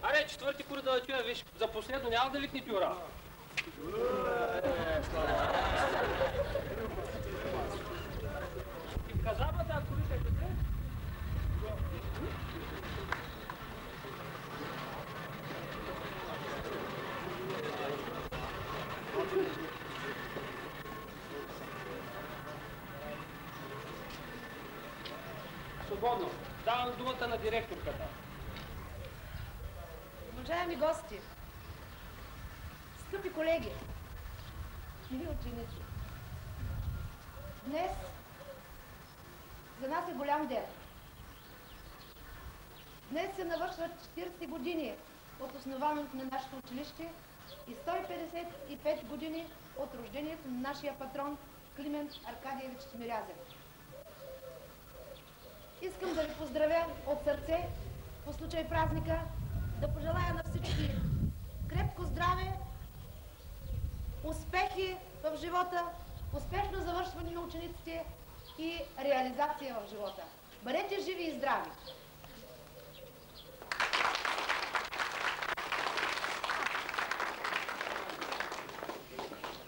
Аре, четвърти кури да чуя, виж, за последно няма да викне пюра. Ти в казабата, ако викате те? Свободно. Давам думата на директорката. Уважаеми гости, скъпи колеги, мили ученици, днес за нас е голям ден. Днес се навършват 40 години от основаването на нашето училище и 155 години от рождението на нашия патрон Климент Аркадиевич Смирязев. Искам да ви поздравя от сърце по случай празника, да пожелая на всички крепко здраве, успехи в живота, успешно завършване на учениците и реализация в живота. Бъдете живи и здрави!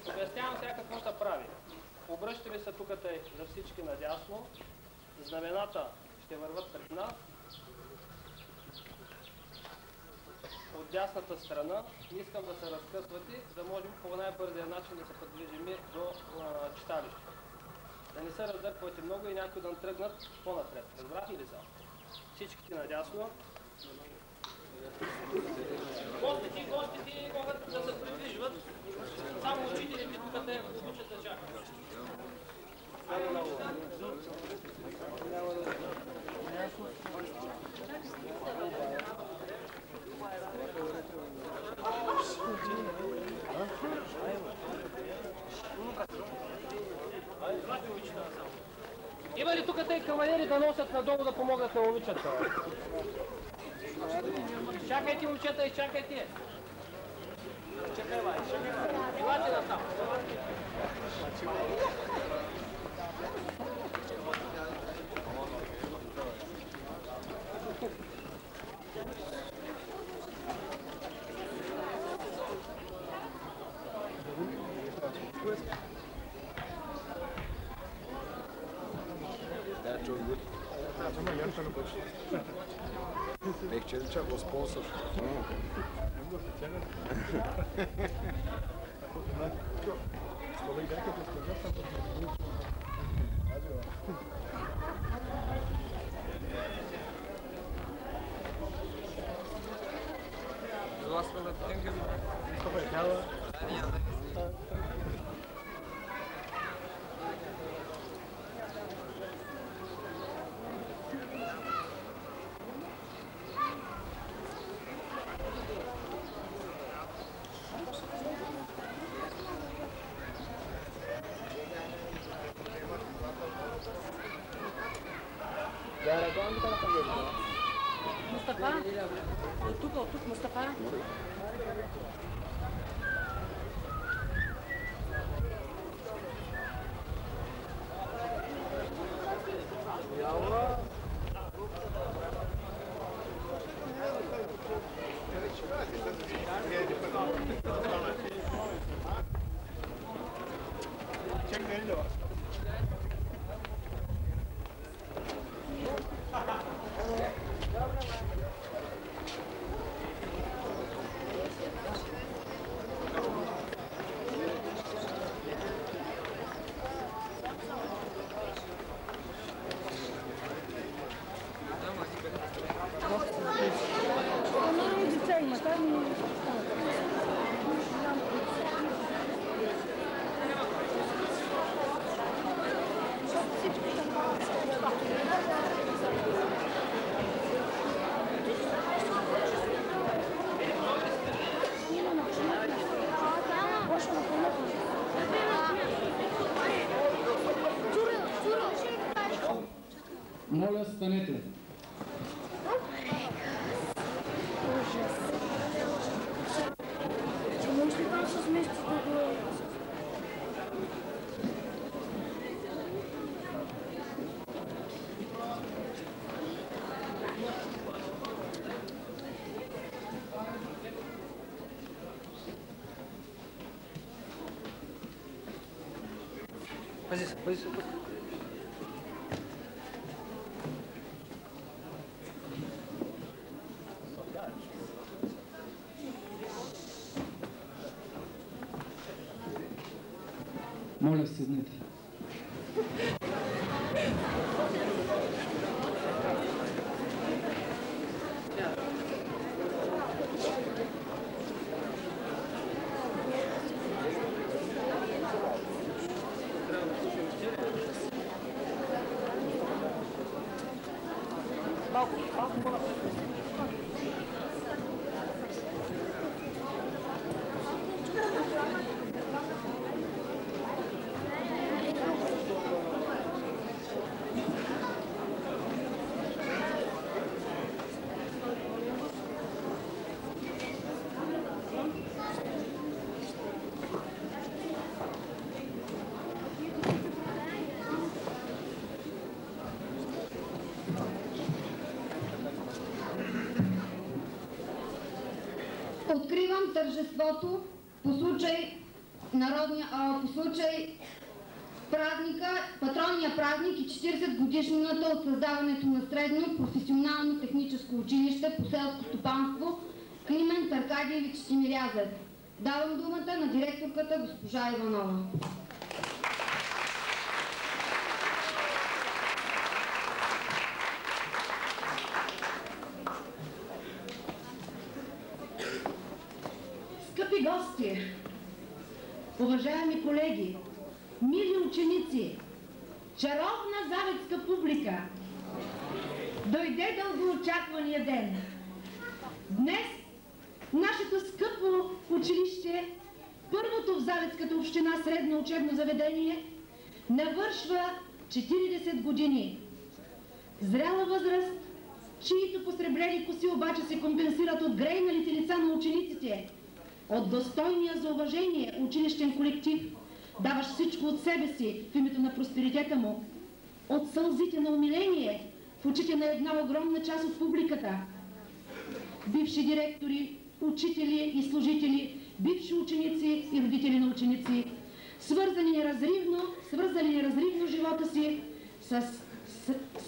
Обяснявам сега какво се прави. Обръщаме се тук за всички надясно. Знамената ще върват пред нас. От дясната страна не искам да се разкъсвате, да можем по най-бързия начин да се подвижим до читалището. Да не се раздърпвате много и някои да тръгнат по-напред. Разбрахте ли са? Всичките надясно. Гостите могат да се придвижват. Само учителите тук те обучат да чакат. Има ли тук те кавалери да носят надолу да помогнат на момичета? Чакайте, момчета, изчакайте! Чакай, Вай, чакай! Елате насам! That's all good. Lecture was sponsored. Мустафа? От тук, Мустафа? Моля, станете. Може ли да се сместите до... Пази се, пази се. Моля, стиснете. Откривам тържеството по случай празника, патронния празник и 40 годишнината от създаването на средно професионално техническо училище по селско стопанство Климент Аркадиевич Тимирязев. Давам думата на директорката госпожа Иванова. Скъпи гости, уважаеми колеги, мили ученици, чаровна заветска публика, дойде дългоочаквания ден. Днес нашето скъпо училище, първото в Заветската община средно учебно заведение, навършва 40 години. Зряла възраст, чието посребрени коси обаче се компенсират от грейналите лица на учениците, от достойния за уважение училищен колектив, даваш всичко от себе си в името на просперитета му, от сълзите на умиление в очите на една огромна част от публиката. Бивши директори, учители и служители, бивши ученици и родители на ученици, свързали неразривно живота си с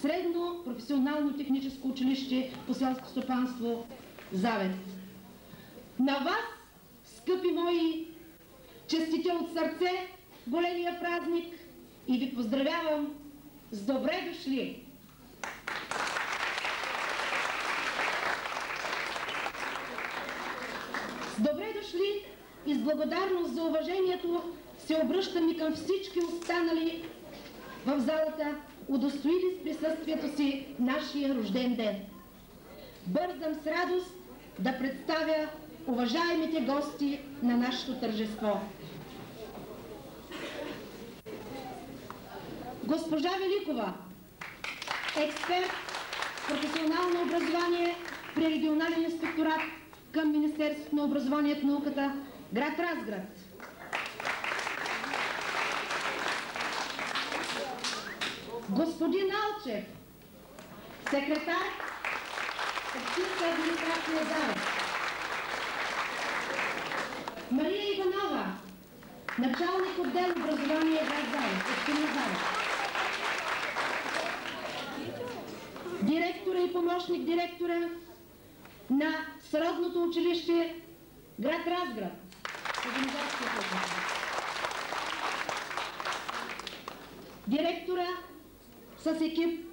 средно професионално техническо училище по селско стопанство Завет. На вас, скъпи мои, честите от сърце големия празник и ви поздравявам с добре дошли! С добре дошли и с благодарност за уважението се обръщам и към всички останали в залата, удостоили с присъствието си нашия рожден ден. Бързам с радост да представя уважаемите гости на нашето тържество. Госпожа Великова, експерт, професионално образование при регионален инспекторат към Министерството на образованието и науката, град Разград. Господин Алчев, секретар, общинска администрация Завет. Мария Иванова, началник отдел образование град Завет, община Завет. Директора и помощник директора на сродното училище град Разград. Директора с екип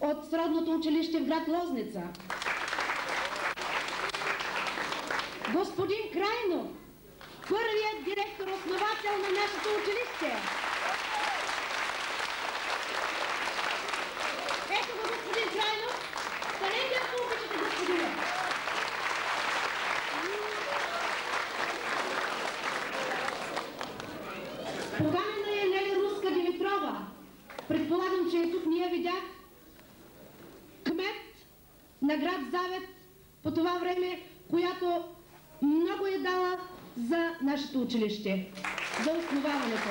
от сродното училище в град Лозница. Господин Крайнов, първият директор-основател на нашето училище. Ето го, господин Крайнов. Станете, ако обичате, господине. Поканена е Нели Руска Димитрова. Предполагам, че е тук, не я видях. Кмет на град Завет по това време, която много е дала за нашето училище, за основаването.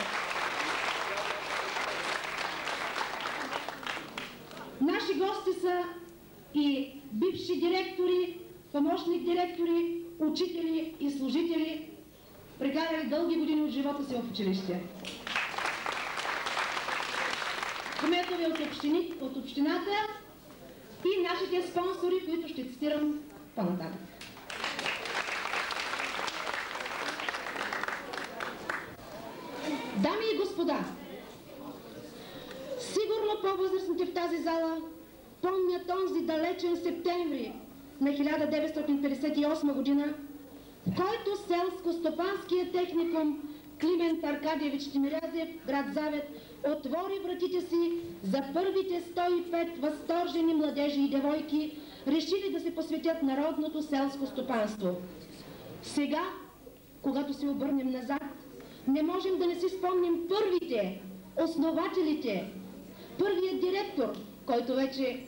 Наши гости са и бивши директори, помощник директори, учители и служители, прекарали дълги години от живота си в училище. кметове от общината и нашите спонсори, които ще цитирам по-нататък. Дами и господа, сигурно по-възрастните в тази зала помнят онзи далечен септември на 1958 година, в който селско-стопанският техникум Климент Аркадиевич Тимирязев, град Завет, отвори вратите си за първите 105 възторжени младежи и девойки, решили да се посветят народното селско стопанство. Сега, когато се обърнем назад, не можем да не си спомним първите, основателите, първият директор, който вече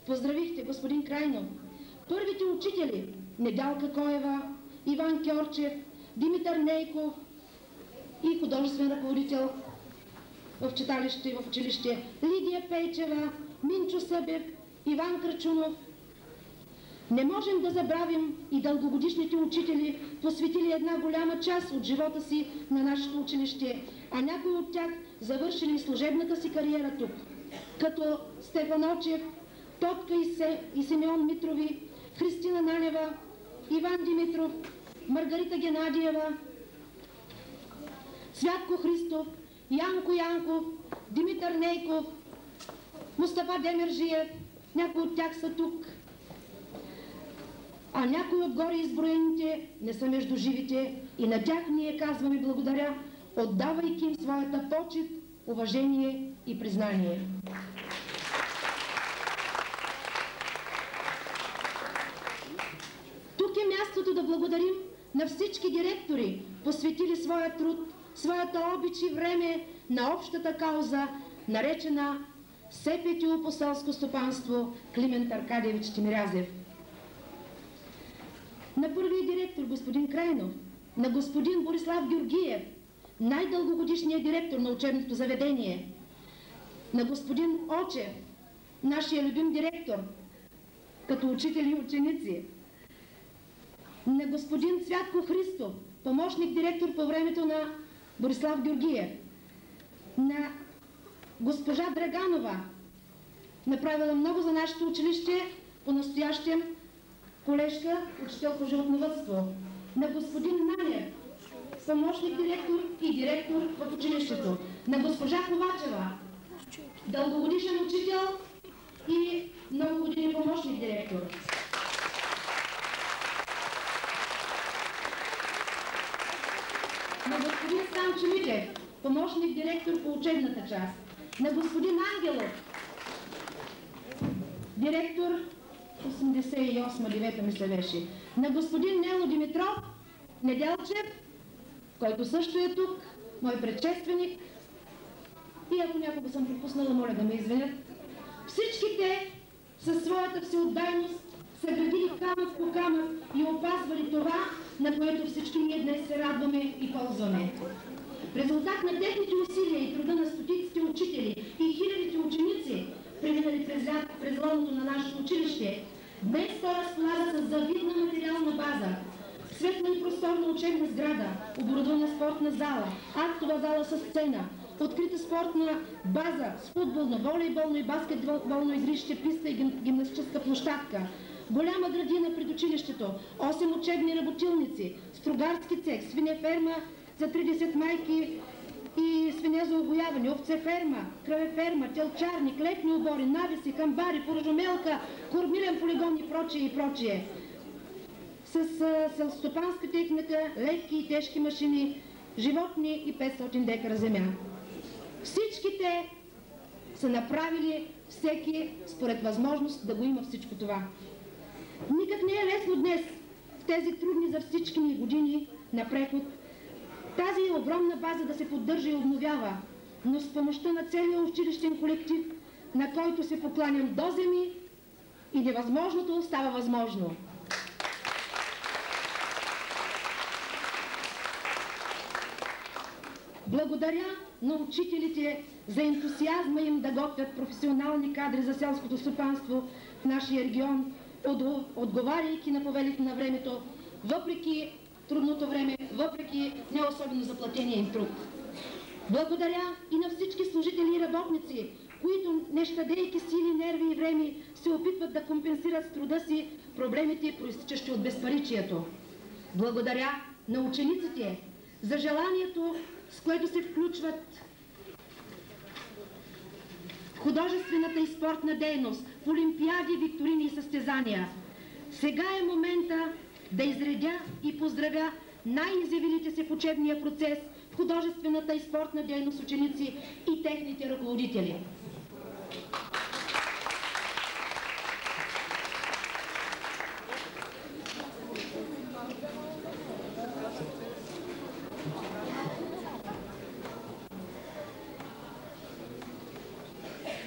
поздравихте, господин Крайнов, първите учители, Недялка Коева, Иван Кьорчев, Димитър Нейков и художествен ръководител в читалище и в училище, Лидия Пейчева, Минчо Събев, Иван Крачунов. Не можем да забравим и дългогодишните учители, посветили една голяма част от живота си на нашето училище, а някои от тях завършили служебната си кариера тук, като Стефан Очев, Тотка и Симеон Митрови, Христина Нанева, Иван Димитров, Маргарита Геннадиева, Святко Христов, Янко Янков, Димитър Нейков, Мустафа Демержиев, някои от тях са тук, а някои от горе изброените не са между живите и на тях ние казваме благодаря, отдавайки им своята почит, уважение и признание. Тук е мястото да благодарим на всички директори, посветили своя труд, своята обич и време на общата кауза, наречена СПТУ по селско стопанство Климент Аркадиевич Тимирязев. На първия директор господин Крайнов, на господин Борислав Георгиев, най-дългогодишният директор на учебното заведение, на господин Очев, нашия любим директор, като учители и ученици, на господин Цвятко Христов, помощник директор по времето на Борислав Георгиев, на госпожа Драганова, направила много за нашето училище, по-настоящем колежка, учител по животновъдство, на господин Нанев, помощник директор и директор в училището, на госпожа Ковачева, дългогодишен учител и много години помощник директор. На господин Станчо Митев, помощник директор по учебната част, на господин Ангелов, директор 88-9 мисля беше, на господин Нело Димитров, Неделчев, който също е тук, мой предшественик, и ако някога съм пропуснала, моля да ме извинят. Всичките със своята всеотдайност са градили камък по камък и опазвали това, на което всички ние днес се радваме и ползваме. В резултат на техните усилия и труда на стотиците учители и хилядите ученици, преминали през лоното на нашето училище, днес то разполага с завидна материална база, светла и просторна учебна сграда, оборудвана спортна зала, актова зала с сцена, открита спортна база с футболно, волейболно и баскетболно игрище, писта и гимнастическа площадка, голяма градина пред училището, 8 учебни работилници, стругарски цех, свинеферма за 30 майки и свине за огояване, овцеферма, кравеферма, телчарник, летни обори, навеси, камбари, поръжомелка, кормилен полигон и прочие и прочие. С селскостопанска техника, леки и тежки машини, животни и 500 декара земя. Всичките са направили всеки според възможност да го има всичко това. Никак не е лесно днес, в тези трудни за всички ни години на преход, тази огромна база да се поддържа и обновява, но с помощта на целия училищен колектив, на който се покланям до земи и невъзможното става възможно. Благодаря на учителите за ентусиазма им да готвят професионални кадри за селското стопанство в нашия регион, отговаряйки на повелите на времето, въпреки трудното време, въпреки не особено заплатения им труд. Благодаря и на всички служители и работници, които не щадейки сили, нерви и време, се опитват да компенсират с труда си проблемите, произтичащи от безпаричието. Благодаря на учениците за желанието, с което се включват в художествената и спортна дейност, в олимпиади, викторини и състезания. Сега е момента да изредя и поздравя най-изявилите се в учебния процес, в художествената и спортна дейност ученици и техните ръководители.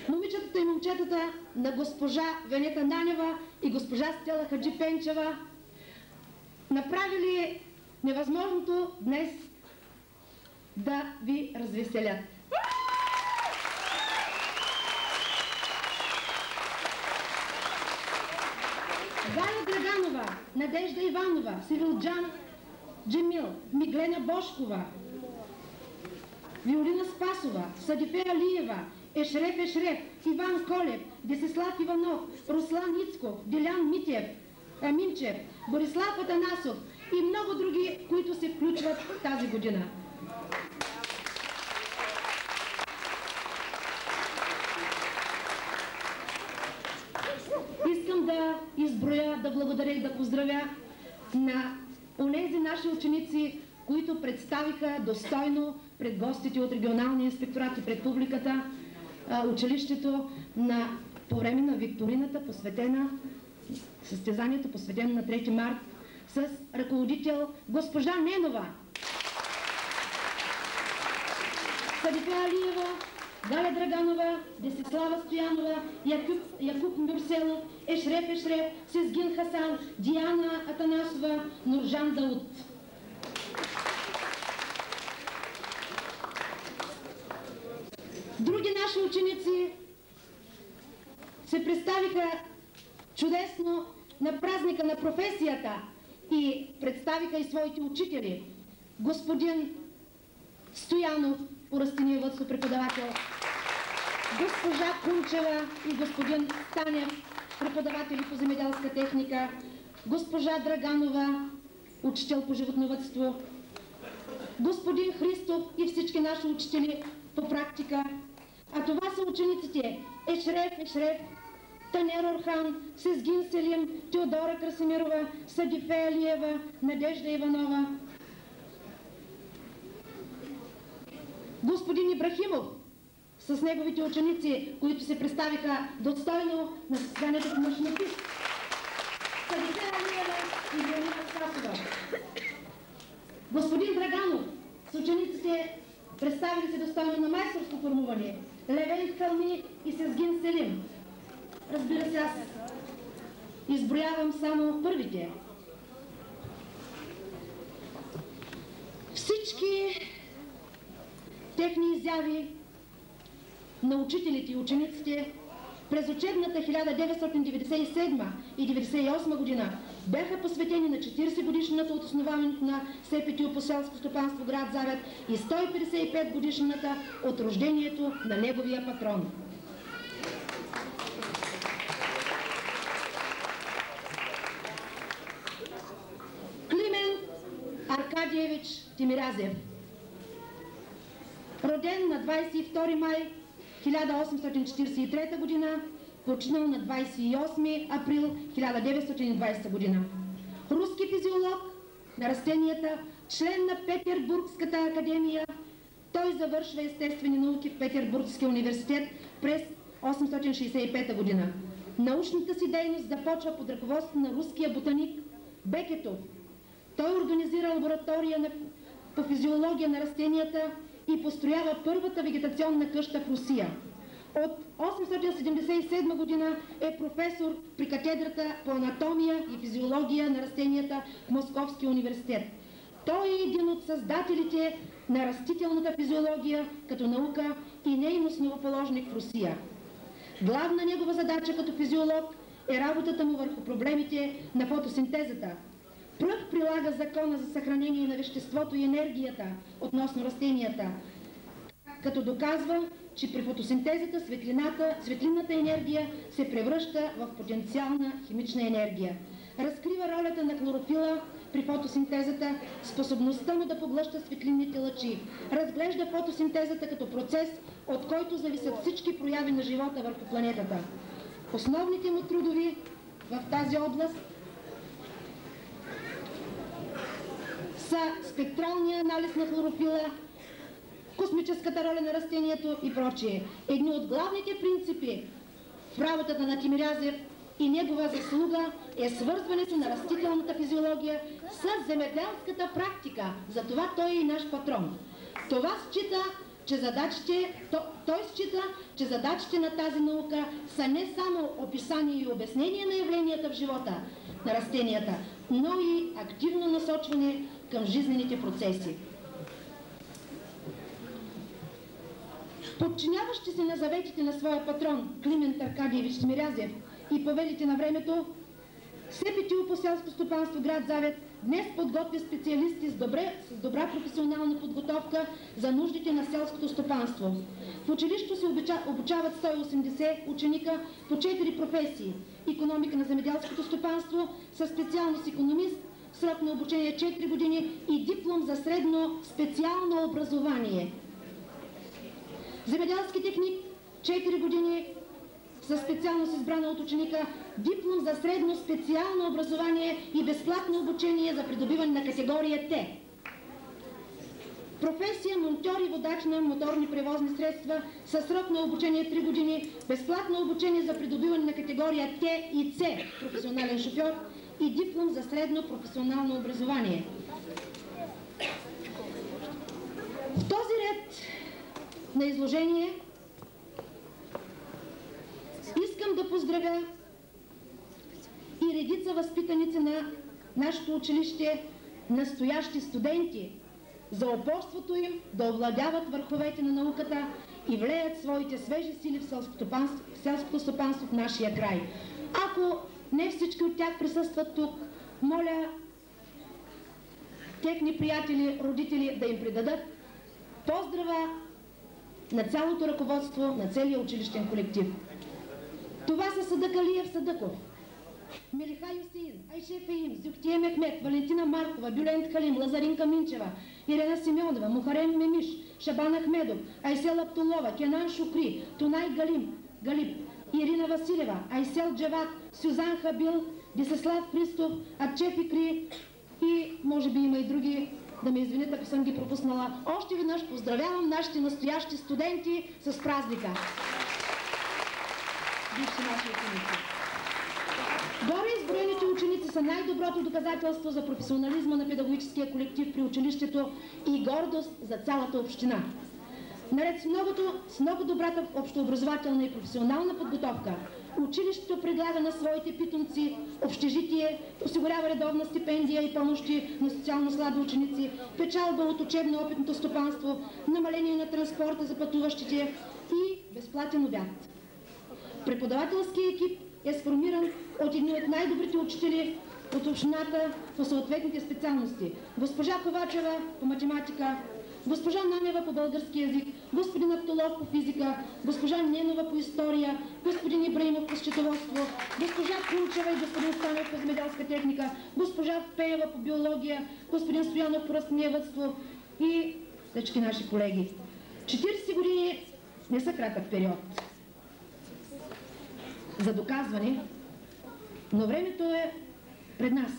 Момичетата и момчетата на госпожа Венета Нанева и госпожа Стела Хаджипенчева направили невъзможното днес да ви развеселят. Галя Драганова, Надежда Иванова, Сивилджан Джемил, Миглена Бошкова, Виолина Спасова, Садифе Алиева, Ешреф Ешреф, Иван Колев, Десислав Иванов, Руслан Ицков, Дилян Минчев, Борислав Атанасов и много други, които се включват тази година. Искам да изброя, да благодаря и да поздравя на онези наши ученици, които представиха достойно пред гостите от регионалния инспекторат и пред публиката училището по време на викторината, състезанието посветено на 3 март с ръководител госпожа Ненова, Садифе Алиева, Галя Драганова, Десислава Стоянова, Якуб Мюрселов, Ешреф Ешреф, Сезгин Хасан, Диана Атанасова, Нуржан Дауд. Други наши ученици се представиха чудесно на празника на професията и представиха и своите учители. Господин Стоянов по растениевъдство преподавател, госпожа Кунчева и господин Станев, преподаватели по земеделска техника, госпожа Драганова, учител по животновъдство, господин Христов и всички наши учители по практика. А това са учениците Ешреф Ешреф, Танер Орхан, Сезгин Селим, Теодора Красимирова, Садифе Алиева, Надежда Иванова, господин Ибрахимов с неговите ученици, които се представиха достойно на състезанието по машинопис, Садифе Алиева и Виолина Спасова, господин Драганов с учениците представили се достойно на майсторско формуване, Левен Халми и Сезгин Селим. Разбира се, аз изброявам само първите. Всички техни изяви на учителите и учениците през учебната 1997 и 1998 година бяха посветени на 40 годишната от основаването на СПТУ по селско стопанство град Завет и 155 годишната от рождението на неговия патрон. Климен Аркадиевич Тимиразев, роден на 22 май 1843 година, починал на 28 април 1920 година. Руски физиолог на растенията, член на Петербургската академия. Той завършва естествени науки в Петербургския университет през 1865 година. Научната си дейност започва под ръководство на руския ботаник Бекетов. Той организира лаборатория по физиология на растенията и построява първата вегетационна къща в Русия. От 877 година е професор при катедрата по анатомия и физиология на растенията в Московския университет. Той е един от създателите на растителната физиология като наука и нейн основоположник в Русия. Главна негова задача като физиолог е работата му върху проблемите на фотосинтезата. Пръв прилага закона за съхранение на веществото и енергията относно растенията, като доказва, че при фотосинтезата светлинната енергия се превръща в потенциална химична енергия. Разкрива ролята на хлорофила при фотосинтезата, способността му да поглъща светлинните лъчи. Разглежда фотосинтезата като процес, от който зависят всички прояви на живота върху планетата. Основните му трудови в тази област са спектралния анализ на хлорофила, космическата роля на растението и прочие. Едни от главните принципи в работата на Тимирязев и негова заслуга е свързването на растителната физиология с земеделската практика. Затова той е и наш патрон. Той счита, че задачите на тази наука са не само описание и обяснение на явленията в живота на растенията, но и активно насочване към жизнените процеси. Подчиняващи се на заветите на своя патрон Климент Аркадиевич Тимирязев и повелите на времето, СПТУ по селско стопанство град Завет днес подготвя специалисти с добра професионална подготовка за нуждите на селското стопанство. В училището се обучават 180 ученика по 4 професии. Икономика на земеделското стопанство със специалност икономист, срок на обучение 4 години и диплом за средно специално образование. Земеделски техник 4 години със специалност избрана от ученика, диплом за средно специално образование и безплатно обучение за придобиване на категория Т. Професия монтьор и водач на моторни превозни средства със срок на обучение 3 години, безплатно обучение за придобиване на категория Т и С, професионален шофьор и диплом за средно професионално образование. В този ред на изложение искам да поздравя и редица възпитаници на нашето училище, настоящи студенти, за упорството им да овладяват върховете на науката и влеят своите свежи сили в селското стопанство в нашия край. Ако не всички от тях присъстват тук, моля техни приятели, родители да им предадат поздрава на цялото ръководство, на целия училищен колектив. Това са Садък Алиев Садъков, Мелиха Юсеин, Айше Феим, Зюхтие Мехмет, Валентина Маркова, Бюлент Халим, Лазаринка Минчева, Ирена Симеонова, Мухарем Мемиш, Шабан Ахмедов, Айсел Аптулова, Кенан Шукри, Тунай Галиб, Ирина Василева, Айсел Джават, Сюзан Хабил, Десислав Христов, Атче Фикри и може би има и други, да ме извините, ако съм ги пропуснала. Още веднъж поздравявам нашите настоящи студенти с празника. Бивши наши ученици. Горе изброените ученици са най-доброто доказателство за професионализма на педагогическия колектив при училището и гордост за цялата община. Наред с много добрата общообразователна и професионална подготовка, училището предлага на своите питомци общежитие, осигурява редовна стипендия и помощи на социално слаби ученици, печалба от учебно-опитното стопанство, намаление на транспорта за пътуващите и безплатен обяд. Преподавателският екип е сформиран от едни от най-добрите учители от общината по съответните специалности. Госпожа Ковачева по математика, госпожа Нанева по български язик, господин Аптолов по физика, госпожа Ненова по история, господин Ибраимов по счетоводство, госпожа Кунчева и господин Станев по земеделска техника, госпожа Пеева по биология, господин Стоянов по растениевъдство и всички наши колеги. 40 години не са кратък период за доказване, но времето е пред нас.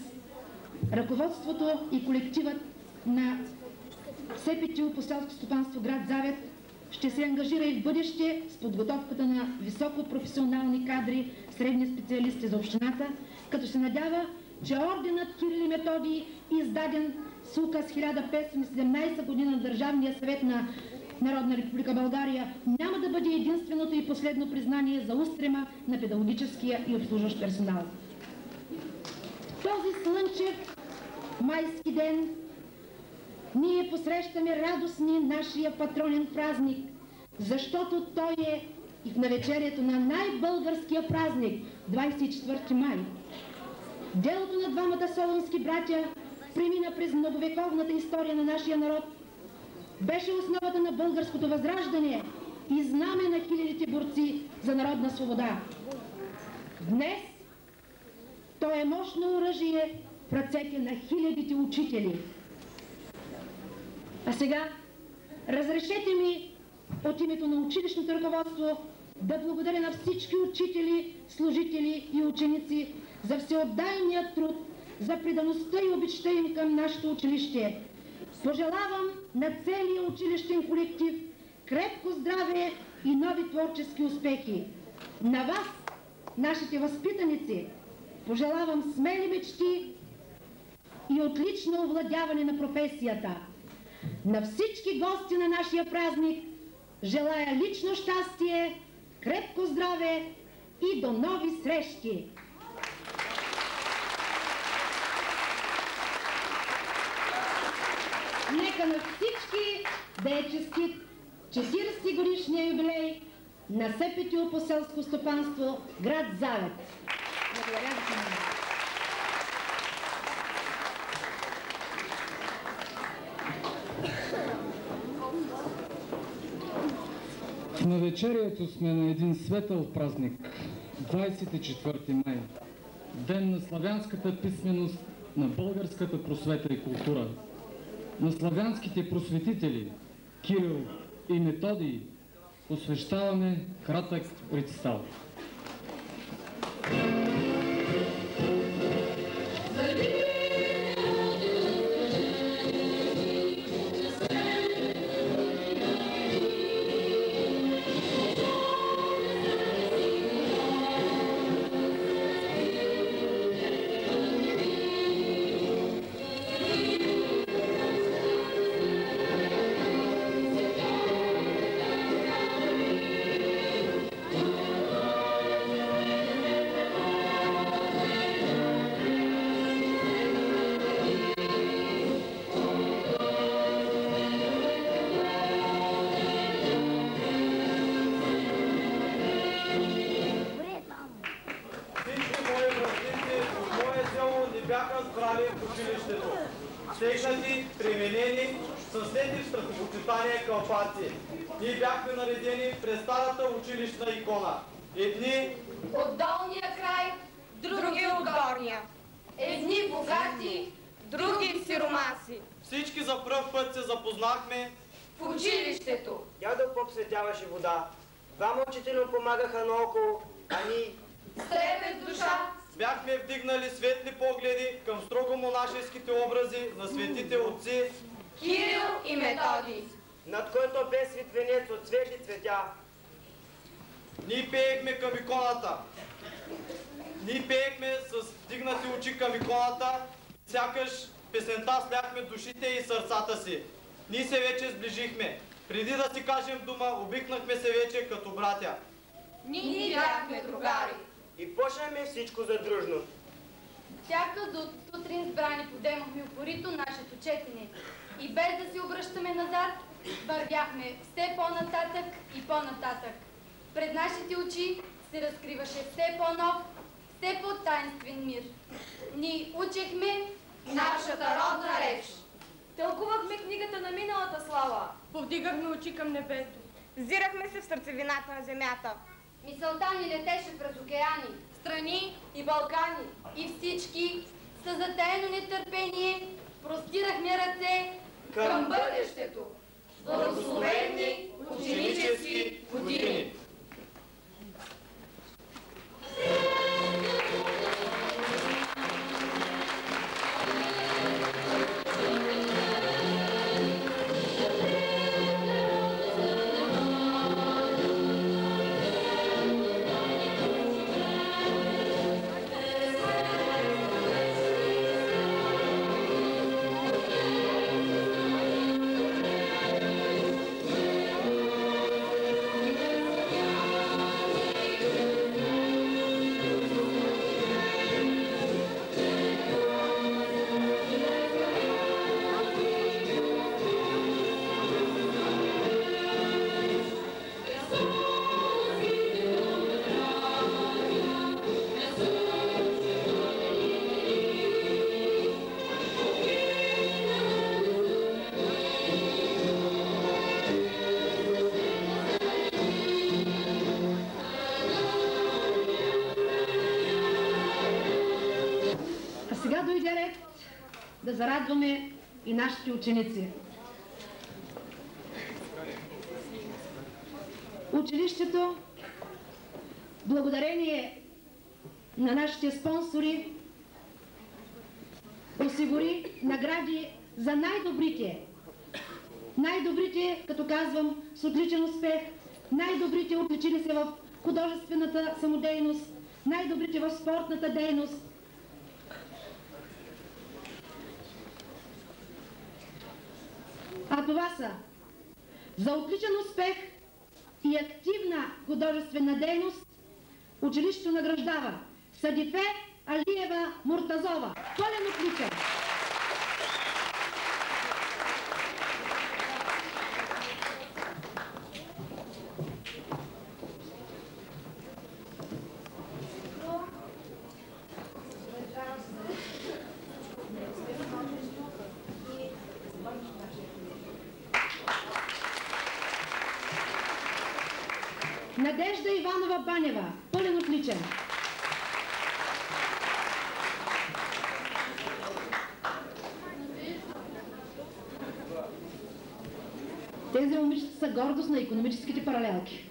Ръководството и колективът на СПТУ по селско стопанство град Завет ще се ангажира и в бъдеще с подготовката на високопрофесионални кадри, средни специалисти за общината, като се надява, че орденът Кирил и Методий, издаден с указ 1517 година на Държавния съвет на Народна република България, няма да бъде единственото и последно признание за устрема на педагогическия и обслужващ персонал. Този слънчев майски ден ние посрещаме радостни нашия патронен празник, защото той е и в навечерието на най-българския празник, 24 май. Делото на двамата солунски братя премина през многовековната история на нашия народ беше основата на българското възраждане и знаме на хилядите борци за народна свобода. Днес то е мощно оръжие в ръцете на хилядите учители. А сега разрешете ми от името на училищното ръководство да благодаря на всички учители, служители и ученици за всеотдайния труд, за предаността и обичта им към нашето училище. Пожелавам на целия училищен колектив крепко здраве и нови творчески успехи. На вас, нашите възпитаници, пожелавам смели мечти и отлично овладяване на професията. На всички гости на нашия празник желая лично щастие, крепко здраве и до нови срещи! Нека на всички да е честит 40 годишния юбилей на СПТУ по селско стопанство, град Завет. Благодаря за вниманието. В навечерието сме на един светъл празник, 24 май, ден на славянската писменост, на българската просвета и култура, на славянските просветители Кирил и Методий посвещаваме кратък рецитал. Стегнати, пременени, съснети в страхопочитание кълпаци. Ние бяхме наредени през старата училищна икона. Едни от долния край, други от горния. Едни богати, други сиромаси. Всички за пръв път се запознахме в училището. Дядо поп светяваше вода. Двама учителя помагаха наоколо, а ние с трепет душа бяхме вдигнали светли погледи към строго монашеските образи на светите отци Кирил и Методий, над който бе свит венец от свежи цветя. Ние пеехме към иконата. Ние пеехме с вдигнати очи към иконата, сякаш песента сляхме душите и сърцата си. Ние се вече сближихме. Преди да си кажем дума, обикнахме се вече като братя. Ние бяхме другари. И почнахме всичко задружно. Всяка до сутрин сбрани подемахме упорито нашето четене и без да се обръщаме назад, вървяхме все по-нататък и по-нататък. Пред нашите очи се разкриваше все по-нов, все по-таинствен мир. Ние учехме нашата родна реч. Тълкувахме книгата на миналата слава. Повдигахме очи към небето. Взирахме се в сърцевината на земята. Мисълта ни летеше през океани, страни и Балкани. И всички със затаено нетърпение простирахме ръце към бъдещето. Благословени ученически години! Сега дойде ред да зарадваме и нашите ученици. Училището, благодарение на нашите спонсори, осигури награди за най-добрите. Най-добрите, като казвам, с отличен успех, най-добрите отличили се в художествената самодейност, най-добрите в спортната дейност. А това са за отличен успех и активна художествена дейност училището награждава Садифе Алиева Муртазова. Пълен отличен! Надежда Иванова Банева. Пълен отличен. Тези момичета са гордост на икономическите паралелки.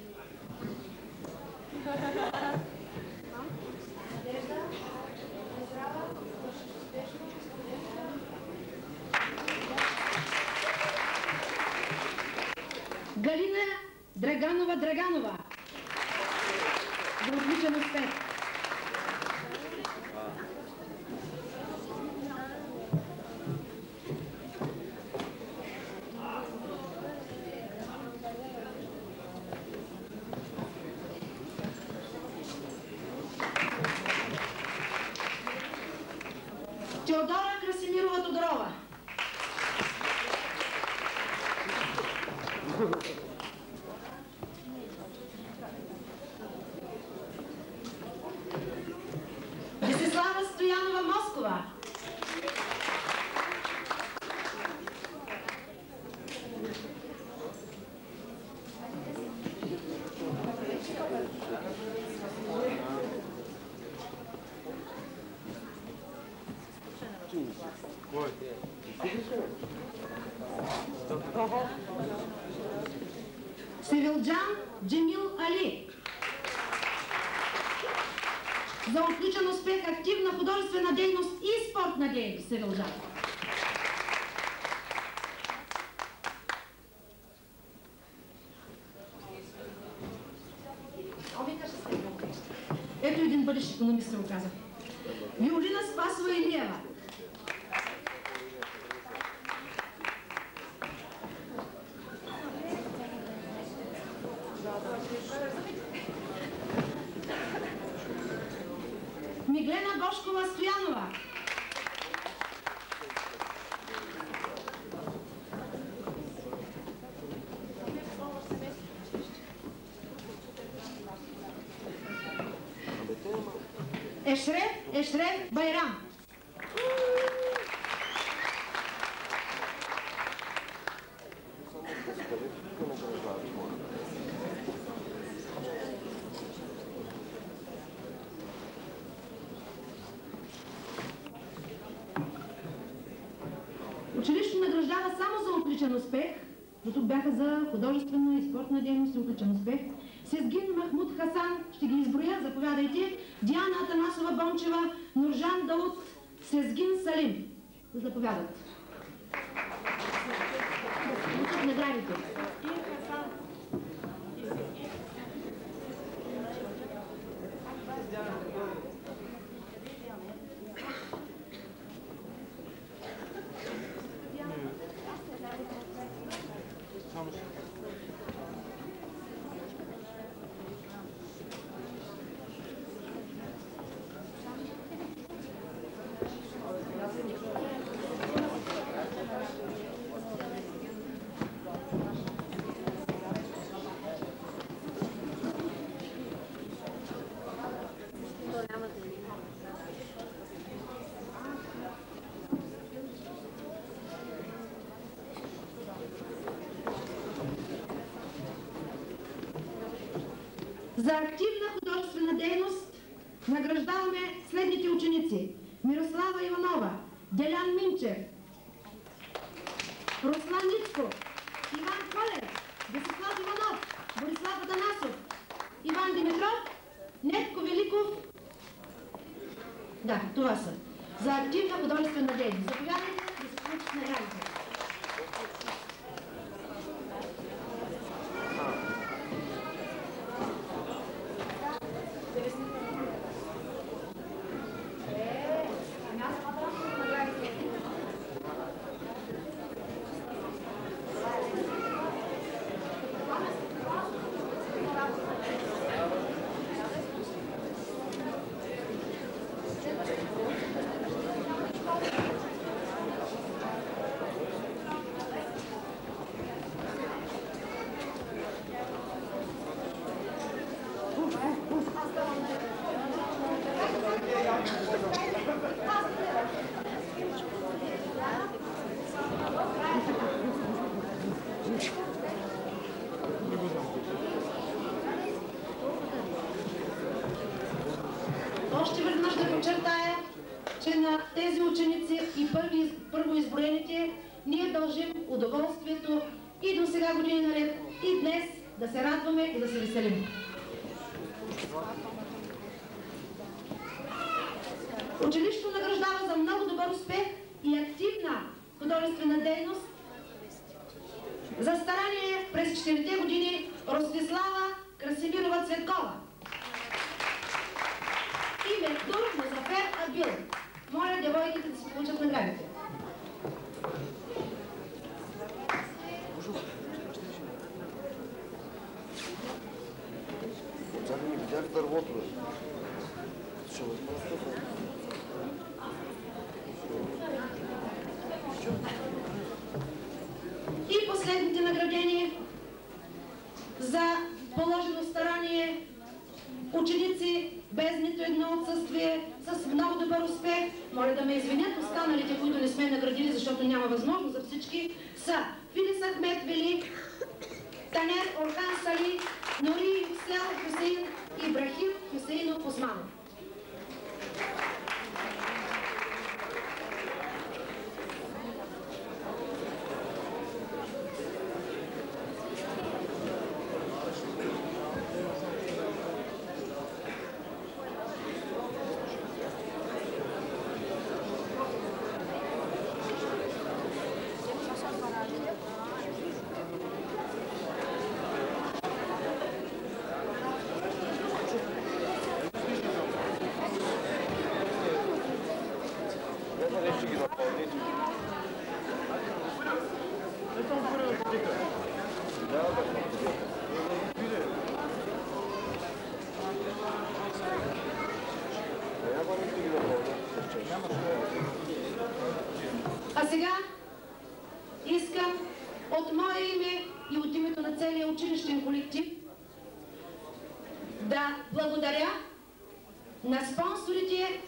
Галина Драганова. За отличен успех. Теодора Красимирова Тодорова. Десислава Стоянова Москова. Севилджан Джемил Али. За отличен успех, активна художествена дейност и спортна дейност, Севилджан. Ето един бъдещ икономист се оказа. Виолина Спасова Илиева. Миглена Бошкова Стоянова. Ешреф Байрам. Училището награждава само за отличен успех, до тук бяха за художествена и спортна дейност и отличен успех. Сезгин Махмуд Хасан, ще ги изброя, заповядайте. Диана Атанасова Бончева, Нуржан Дауд, Сезгин Салим. Заповядат. Наградите. За активна художествена дейност награждаваме следните ученици. Мирослава Иванова, Делян Минчев, Руслан Ницков, Иван Колев, Десислав Иванов, Борислав Атанасов, Иван Димитров, Нетко Великов. Да, това са. За активна художествена дейност. Заповядайте да се получат наградите. Още веднъж да подчертая, че на тези ученици и първоизброените ние дължим удоволствието и до сега години наред, и днес да се радваме и да се веселим. Училището награждава за много добър успех и активна художествена дейност за старание през 4-те години Ростислава Красимирова Цветкова и Вектор Музафер Абил. Моля девойките да се получат наградите. Чакай, не видях дървото, бе. И последните наградения за положено старание, ученици без нито едно отсъствие, с много добър успех. Моля да ме извинят останалите, които не сме наградили, защото няма възможност за всички, са Филис Ахмед Вели, Танер Орхан Сали, Нури Юсел Хусейн и Ибрахим Хусейнов Османов. А сега искам от мое име и от името на целия училищен колектив да благодаря на спонсорите,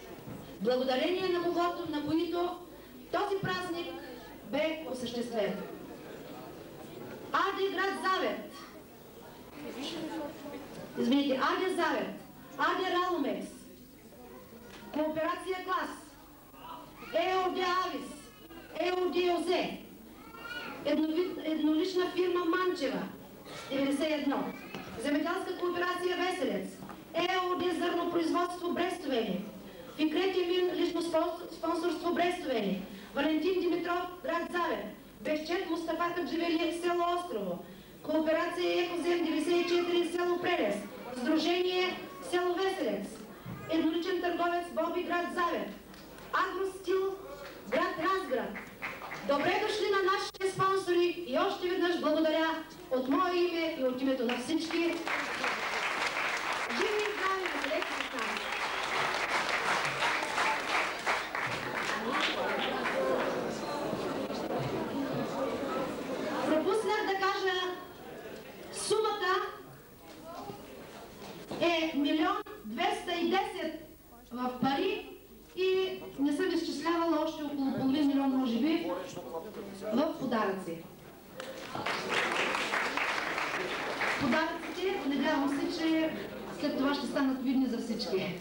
благодарение на които този празник бе осъществен. АД град Завет, извините, АД Завет, АД Раломекс, Кооперация Клас, ЕОД Авис, ЕОД Озе, еднолична фирма Манчева, 91, Земеделска кооперация Веселец, ЕОД Зърнопроизводство Брестовени, Фикрет Емин лично спонсорство Брестовени, Валентин Димитров, град Завет, Безчет Мустафа Хадживели, село Острово, Кооперация Екозем 94, село Прелес, Сдружение село Веселец, едноличен търговец Боби, град Завет, Агростил, град Разград. Добре дошли на нашите спонсори и още веднъж благодаря от мое име и от името на всички. Живи и здрави, бъдете с нас! Пропуснах да кажа, сумата е 1 210 000 в пари и не съм изчислявала още около половин милион, може би, в подаръци. Подаръците, надявам се, че след това ще станат видни за всички.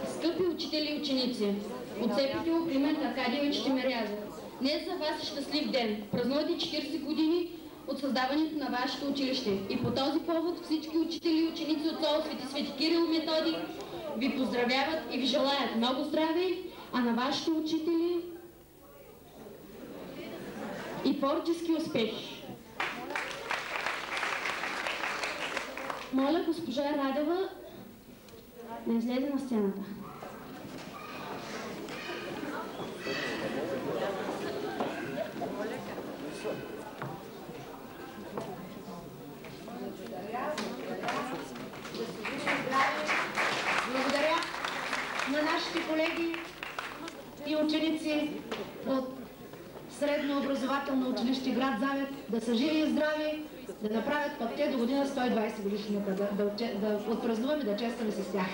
Скъпи учители и ученици, отцепите го Климент Аркадиевич Тимирязев. Днес за вас е щастлив ден. Празнувате 40 години от създаването на вашето училище. И по този повод всички учители и ученици от СОУ Свети Кирил и Методий ви поздравяват и ви желаят много здраве, а на вашите учители и творчески успехи. Моля госпожа Радева да излезе на сцената. Благодаря на нашите колеги и ученици от Средно образователно училище град Завет да са живи и здрави, да направят пък те до година 120 годишната, да отпразнуваме, да честваме с тях.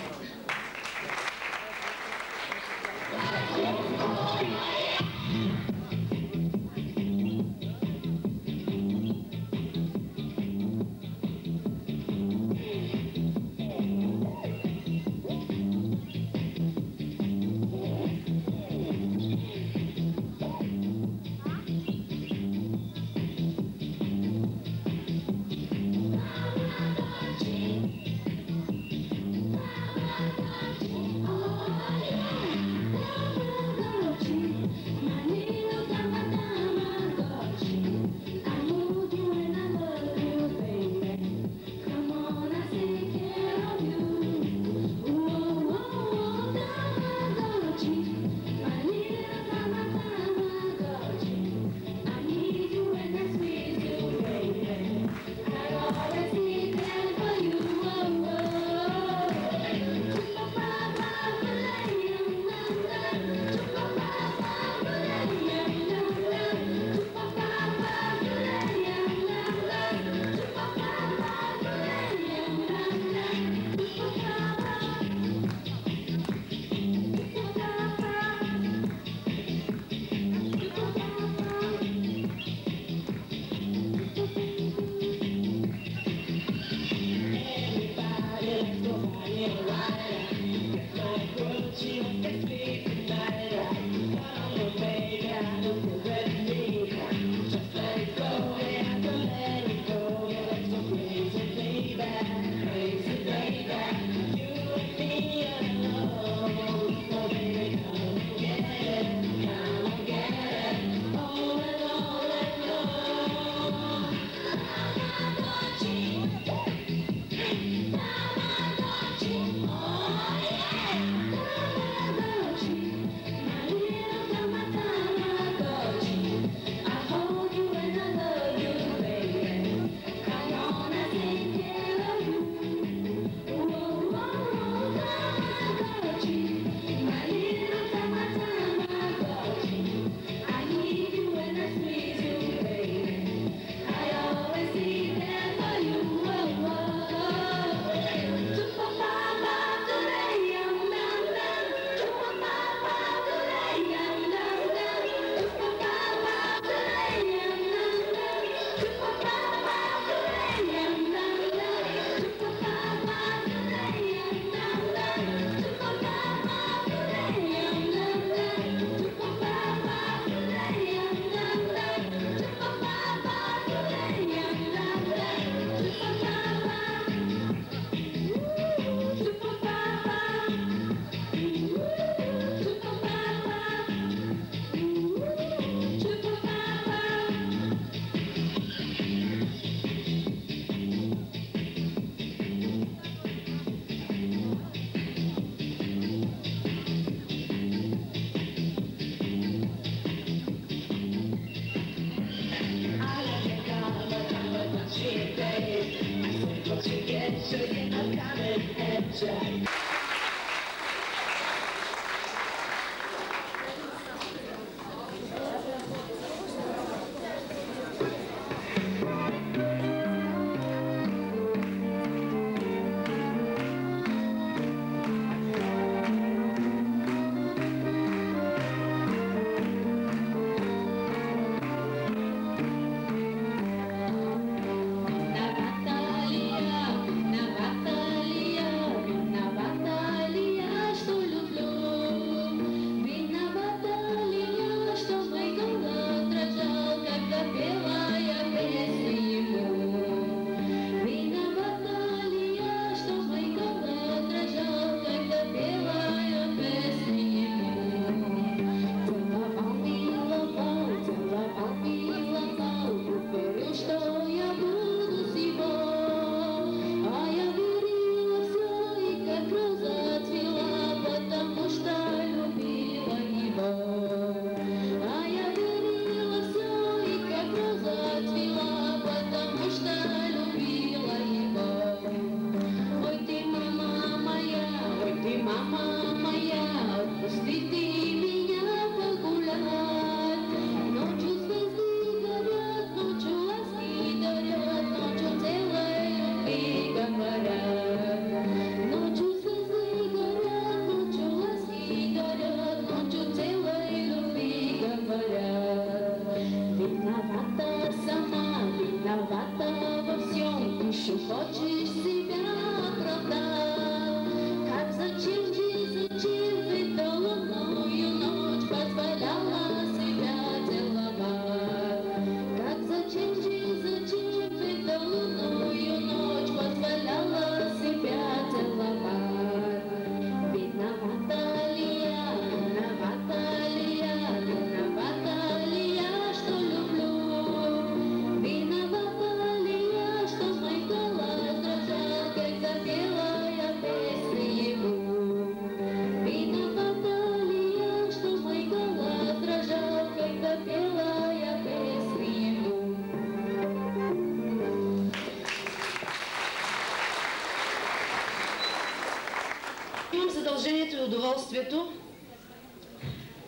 удоволствието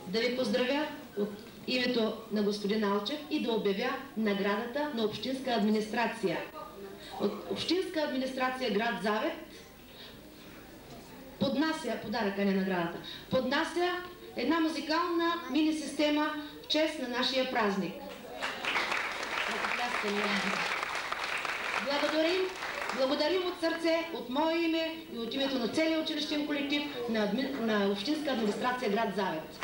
да ви поздравя от името на господин Алчев и да обявя наградата на Общинска администрация. От Общинска администрация град Завет поднася една музикална мини-система в чест на нашия празник. Благодарим от сърце, от мое име и от името на целия училищен колектив на Общинска администрация град Завет.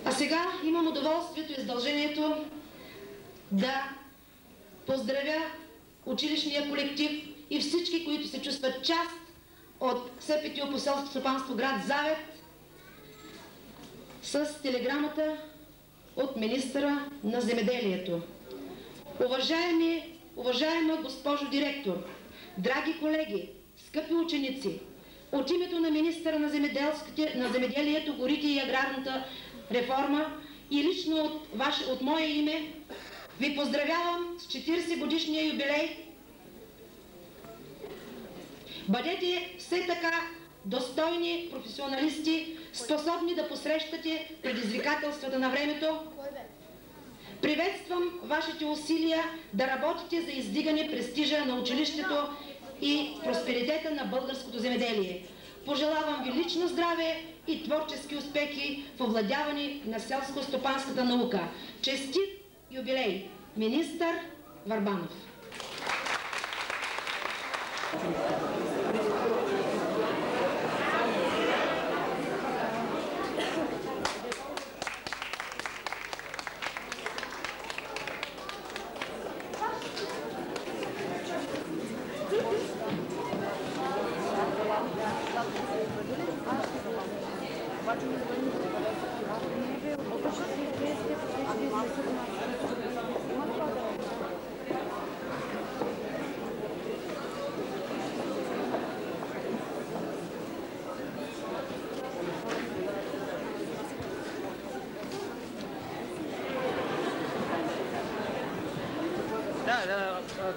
А сега имам удоволствието и задължението да поздравя училищния колектив и всички, които се чувстват част от СПТУ по селско стопанство град Завет с телеграмата от министъра на земеделието. Уважаема госпожо директор, драги колеги, скъпи ученици, от името на министъра на земеделието, горите и аграрната реформа и лично от мое име ви поздравявам с 40 годишния юбилей. Бъдете все така достойни професионалисти, способни да посрещате предизвикателствата на времето. Приветствам вашите усилия да работите за издигане престижа на училището и просперитета на българското земеделие. Пожелавам ви лично здраве и творчески успехи в овладяване на селско-стопанската наука. Честит юбилей! Министър Върбанов.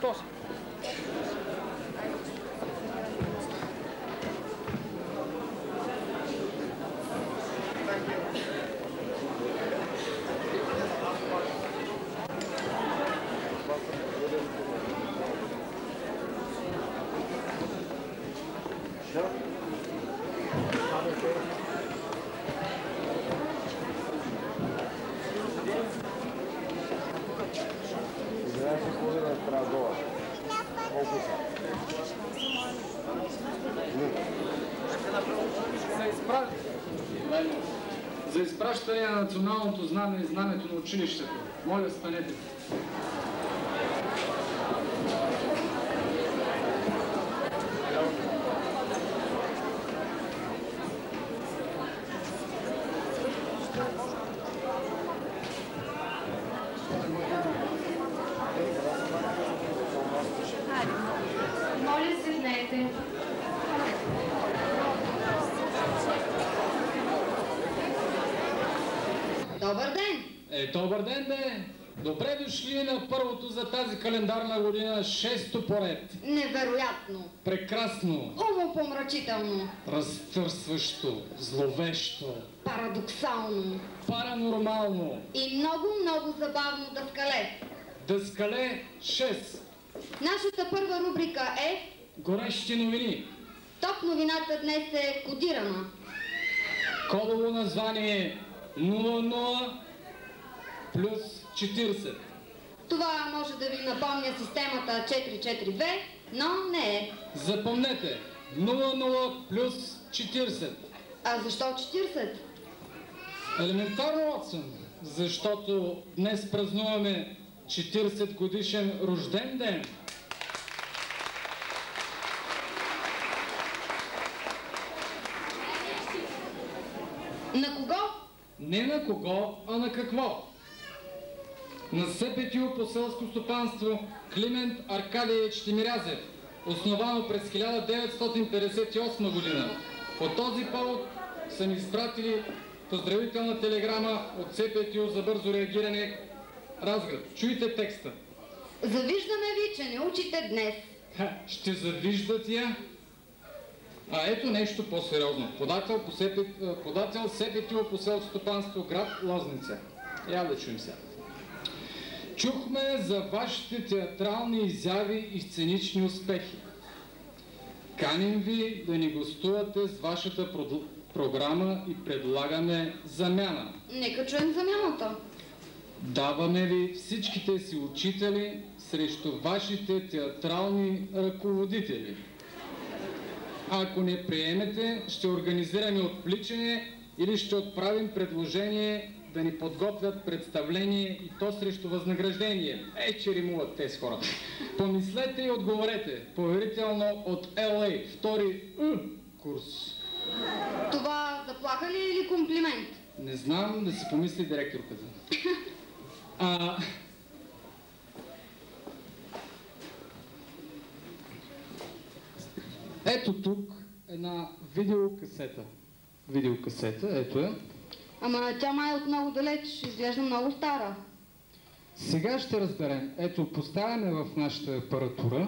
Тося. За изпращане на националното знаме и знамето на училището. Моля, станете. Моля, седнете. Добър ден! Добър ден, бе! Добре дошли на първото за тази календарна година, 6-то поред. Невероятно! Прекрасно! Умопомрачително! Разтърсващо, зловещо, парадоксално, паранормално и много забавно дъскале. Дъскале 6. Нашата първа рубрика е горещи новини. Топ новината днес е кодирана. Кодово название 00 плюс 40. Това може да ви напомня системата 442, но не е. Запомнете, 00 плюс 40. А защо 40? Елементарно, Отсън, защото днес празнуваме 40 годишен рожден ден. На кого? Не на кого, а на какво? На СПТУ по селско стопанство Климент Аркадиевич Тимирязев, основано през 1958 година. По този повод са ни изпратили поздравителна телеграма от СПТУ за бързо реагиране Разград. Чуйте текста. Завиждаме ви, че не учите днес. Ще завиждат я А ето нещо по-сериозно. Подател СПТУ по селско стопанство, град Лозница. Я да чуем сега. Чухме за вашите театрални изяви и сценични успехи. Каним ви да ни гостувате с вашата програма и предлагаме замяна. Нека чуем замяната. Даваме ви всичките си учители срещу вашите театрални ръководители. Ако не приемете, ще организираме отвличане или ще отправим предложение да ни подготвят представление и то срещу възнаграждение. Че римуват тези хора. Помислете и отговорете. Поверително от LA, втори курс. Това заплаха ли или комплимент? Не знам, да си помисли директорката. Ето тук една видеокасета. Видеокасета, ето я. Ама тя май е от много далеч, изглежда много стара. Сега ще разберем. Ето, поставяме в нашата апаратура.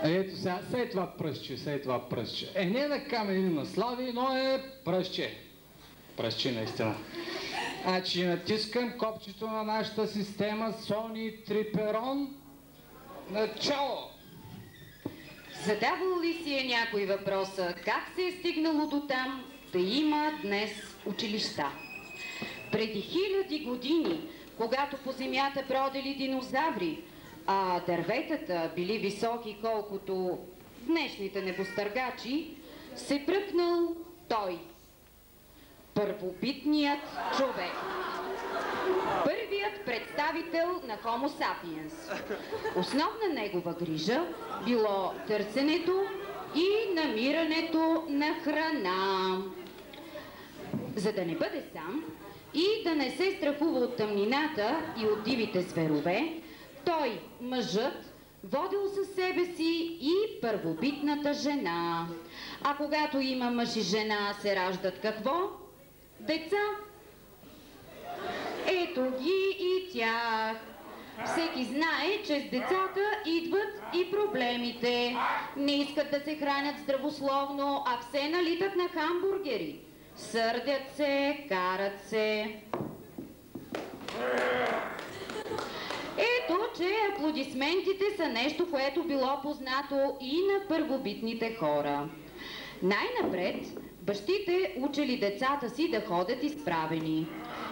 Ето сега, сей това пръстче. Не на камени на слави, но е пръстче. Пръстче, наистина. Значи натискам копчето на нашата система Sony Triperon. Начало! Задавал ли си е някой въпроса как се е стигнало до там да има днес училища? Преди 1000 години, когато по земята бродели динозаври, а дърветата били високи колкото днешните небостъргачи, се бръкнал той. Първобитният човек. Първият представител на Homo sapiens. Основна негова грижа било търсенето и намирането на храна. За да не бъде сам и да не се страхува от тъмнината и от дивите зверове, той, мъжът, водил със себе си и първобитната жена. А когато има мъж и жена, се раждат какво? Деца. Ето ги и тях. Всеки знае, че с децата идват и проблемите. Не искат да се хранят здравословно, а все налитат на хамбургери. Сърдят се, карат се. Ето, че аплодисментите са нещо, което било познато и на първобитните хора. Най-напред бащите учили децата си да ходят изправени.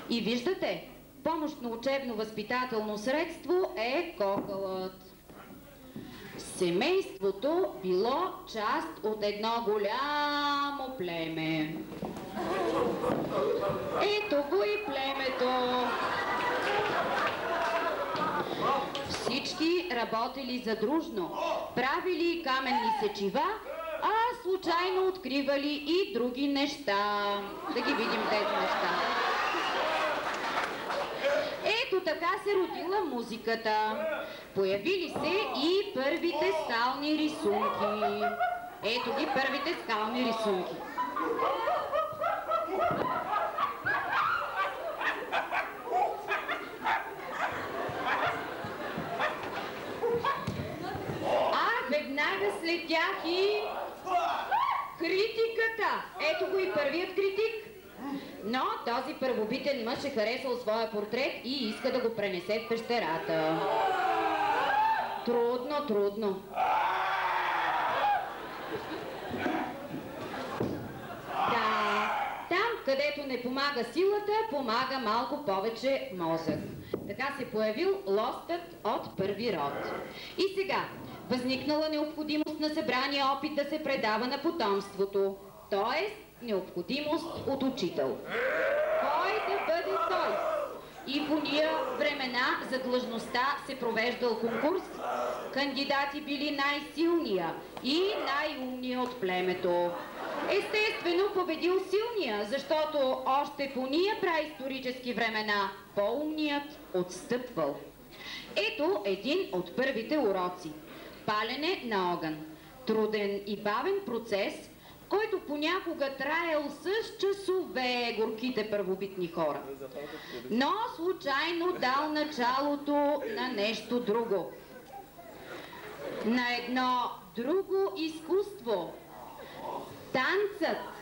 И виждате, помощно учебно-възпитателно средство е кокълът. Семейството било част от едно голямо племе. Ето го и племето. Всички работили задружно, правили каменни сечива, а случайно откривали и други неща. Да ги видим тези неща. Ето така се родила музиката. Появили се и първите скални рисунки. Ето ги първите скални рисунки. Веднага след тях и критиката. Ето го и първият критик. Но този първобитен мъж е харесал своя портрет и иска да го пренесе в пещерата. Трудно, трудно. Да, там, където не помага силата, помага малко повече мозък. Така се появил лостът от първи род. И сега възникнала необходимост на събрания опит да се предава на потомството, т.е. необходимост от учител. Кой да бъде той? И в уния времена за длъжността се провеждал конкурс. Кандидати били най-силния и най-умния от племето. Естествено победил силния, защото още по ния праисторически времена по-умният отстъпвал. Ето един от първите уроци. Палене на огън. Труден и бавен процес, който понякога траел с часове горките първобитни хора. Но случайно дал началото на нещо друго. На едно друго изкуство. Танцът